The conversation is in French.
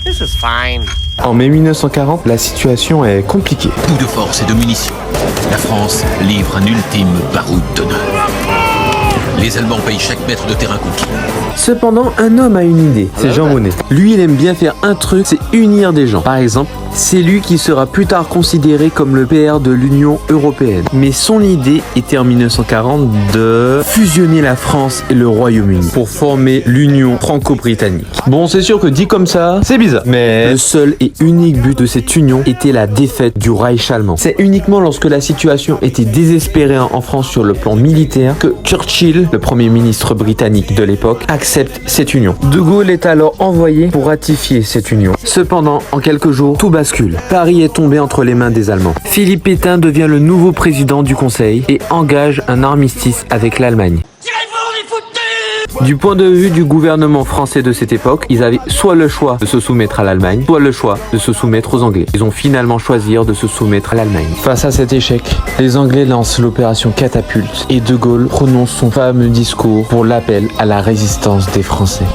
This is fine. En mai 1940, la situation est compliquée. Bout de force et de munitions. La France livre un ultime baroud d'honneur. Les Allemands payent chaque mètre de terrain conquis. Cependant, un homme a une idée, c'est Jean Monnet. Lui, il aime bien faire un truc, c'est unir des gens. Par exemple, c'est lui qui sera plus tard considéré comme le père de l'Union européenne. Mais son idée était en 1940 de fusionner la France et le Royaume-Uni pour former l'Union franco-britannique. Bon, c'est sûr que dit comme ça, c'est bizarre. Mais le seul et unique but de cette union était la défaite du Reich allemand. C'est uniquement lorsque la situation était désespérée en France sur le plan militaire que Churchill, le premier ministre britannique de l'époque, accepte cette union. De Gaulle est alors envoyé pour ratifier cette union. Cependant, en quelques jours, tout bascule. Paris est tombé entre les mains des Allemands. Philippe Pétain devient le nouveau président du Conseil et engage un armistice avec l'Allemagne. Du point de vue du gouvernement français de cette époque, ils avaient soit le choix de se soumettre à l'Allemagne, soit le choix de se soumettre aux Anglais. Ils ont finalement choisi de se soumettre à l'Allemagne. Face à cet échec, les Anglais lancent l'opération Catapulte et De Gaulle prononce son fameux discours pour l'appel à la résistance des Français.